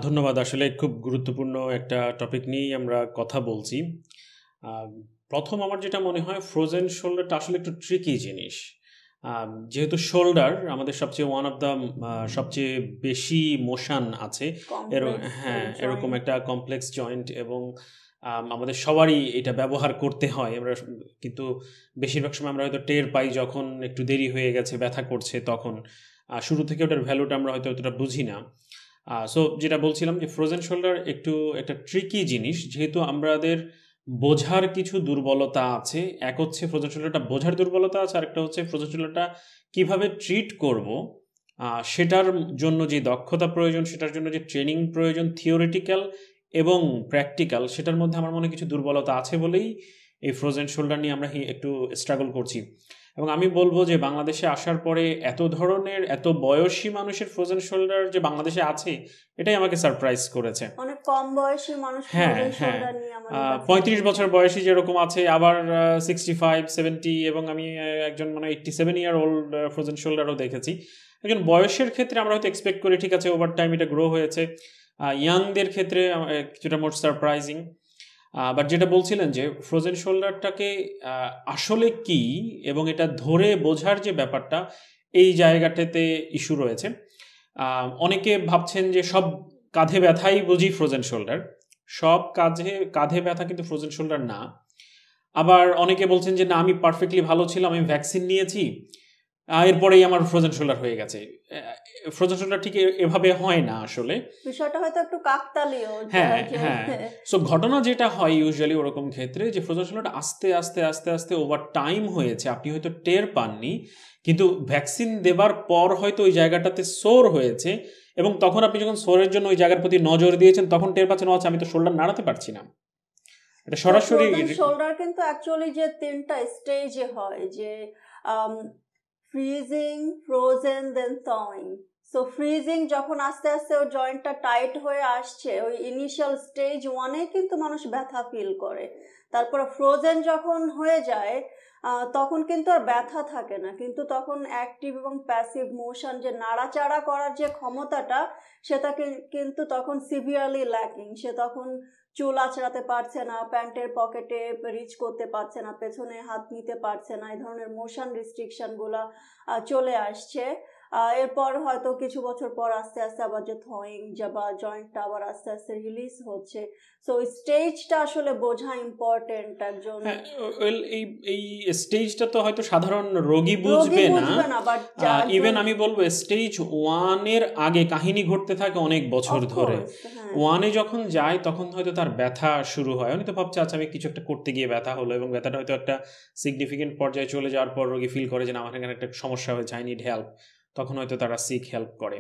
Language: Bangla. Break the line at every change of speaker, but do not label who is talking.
ধন্যবাদ। আসলে খুব গুরুত্বপূর্ণ একটা টপিক নিয়েই আমরা কথা বলছি। আ ১ম আমার যেটা মনে হয় ফ্রোজেন শোল্ডারটা আসলে একটু ট্রিকি জিনিস। যেহেতু শোল্ডার আমাদের সবচেয়ে ওয়ান অফ দ্য সবচেয়ে বেশি মোশন আছে। এর
কমপ্লেক্স
হ্যাঁ, এরকম
জয়েন্ট।
একটা কমপ্লেক্স জয়েন্ট এবং আমাদের সবারই এটা ব্যবহার করতে হয়। কিন্তু বেশিরভাগ সময় আমরা হয়তো টের পাই যখন একটু দেরি হয়ে গেছে, ব্যথা করছে তখন। শুরু থেকে ওটার ভ্যালুটা আমরা হয়তো অতটা বুঝি না। সো যেটা বলছিলাম যে ফ্রোজেন শোল্ডার একটু একটা ট্রিকি জিনিস। যেহেতু আমাদের বোঝার কিছু দুর্বলতা আছে। এক হচ্ছে ফ্রোজেন শোল্ডারটা বোঝার দুর্বলতা আছে, আরেকটা হচ্ছে ফ্রোজেন শোল্ডারটা কিভাবে ট্রিট করব, সেটার জন্য যে দক্ষতা প্রয়োজন, সেটার জন্য যে ট্রেনিং প্রয়োজন থিওরিটিক্যাল এবং প্র্যাকটিক্যাল, সেটার মধ্যে আমার মনে হয় কিছু দুর্বলতা আছে বলেই এই ফ্রোজেন শোল্ডার নিয়ে আমরা একটু স্ট্রাগল করছি। এবং আমি বলব যে বাংলাদেশে আসার পরে এত ধরনের এত বয়সী মানুষের ফ্রোজেন শোল্ডার যে বাংলাদেশে আছে, এটাই আমাকে সারপ্রাইজ করেছে।
অনেক কম বয়সী মানুষ
হ্যাঁ,
ফ্রোজেন
হ্যাঁ।
শোল্ডার নিয়ে আমাদের কাছে
৩৫
এসেছে।
বছর বয়সী যেরকম আছে, আবার 65, 70 এবং আমি একজন মানে 87 ইয়ার ওল্ড ফ্রোজেন শোল্ডারও দেখেছি। একজন বয়সের ক্ষেত্রে আমরা হয়তো এক্সপেক্ট করি ঠিক আছে ওভার টাইম এটা গ্রো হয়েছে। ইয়াংদের ক্ষেত্রে কিছুটা মোর সারপ্রাইজিং। বাট যেটা বলছিলেন যে ফ্রোজেন শোল্ডারটাকে আসলে কি এবং এটা ধরে বোঝার যে ব্যাপারটা, এই জায়গাটাতে ইস্যু রয়েছে। অনেকে ভাবছেন যে সব কাঁধে ব্যথাই বুঝি ফ্রোজেন শোল্ডার। সব কাঁধে ব্যথা কিন্তু ফ্রোজেন শোল্ডার না। আবার অনেকে বলছেন যে না আমি পারফেক্টলি ভালো ছিলাম, আমি ভ্যাকসিন নিয়েছি, এরপরেই আমার ফ্রোজেন শোল্ডার হয়ে গেছে। ফ্রোজেন শোল্ডার ঠিক এভাবে হয় না আসলে।
বিষয়টা হয়তো একটু কাকতালীয়
হ্যাঁ,
যে
হ্যাঁ। সো ঘটনা যেটা হয় ইউজুয়ালি ওরকম ক্ষেত্রে যে ফ্রোজেন শোল্ডারটা আস্তে আস্তে ওভার টাইম হয়েছে। আপনি হয়তো টের পাননি। কিন্তু ভ্যাকসিন দেবার পর হয়তো ওই জায়গাটাতে সোর হয়েছে এবং তখন আপনি যখন সোরের জন্য ওই জায়গার প্রতি নজর দিয়েছেন তখন টের পাচ্ছেন ও আচ্ছা আমি তো শোল্ডার নাড়াতে পারছি না। এটা
তো
সরাসরি
ফ্রোজেন শোল্ডার কিন্তু অ্যাকচুয়ালি যে তিনটা স্টেজে হয়, যে ফ্রিজিং, ফ্রোজেন, দেন থয়িং। সো ফ্রিজিং যখন আস্তে আস্তে ওর জয়েন্টটা টাইট হয়ে আসছে, ওই ইনিশিয়াল স্টেজ ওয়ানে কিন্তু মানুষ ব্যথা ফিল করে। তারপরে ফ্রোজেন যখন হয়ে যায় তখন কিন্তু আর ব্যথা থাকে না, কিন্তু তখন অ্যাক্টিভ এবং প্যাসিভ মোশন, যে নাড়াচাড়া করার যে ক্ষমতাটা, সেটাকে কিন্তু তখন সিভিয়ারলি ল্যাকিং। সে তখন চুল আঁচড়াতে পারছে না, প্যান্টের পকেটে রিচ করতে পারছে না, পেছনে হাত নিতে পারছে না, এই ধরনের মোশন রিস্ট্রিকশনগুলো চলে আসছে। এরপর হয়তো কিছু বছর পর আস্তে আস্তে আবার যে থয়িং বা জয়েন্টটা আবার আস্তে আস্তে রিলিজ হচ্ছে। সো ওই স্টেজটা আসলে বোঝা ইম্পর্টেন্ট একজন।
হ্যাঁ, ওয়েল এই স্টেজটা তো হয়তো সাধারণ রোগী
রোগী
বুঝবে না।
বুঝবে না, বাট
ইভেন
একজন।
আমি বলবো স্টেজ 1 এর আগে কাহিনী ঘটতে থাকে অনেক বছর ধরে।
অফকোর্স, হ্যাঁ।
1 এ যখন যায় তখন হয়তো তার ব্যথা শুরু হয়। উনি তো ভাবছে আচ্ছা আমি কিছু একটা করতে গিয়ে ব্যথা হলো এবং ব্যথাটা হয়তো একটা সিগনিফিকেন্ট পর্যায়ে চলে যাওয়ার পর রোগী ফিল করে যে না আমার এখানে একটা সমস্যা হয়েছে, আই নিড হেল্প। তখন হয়তো তারা সিক হেল্প করে।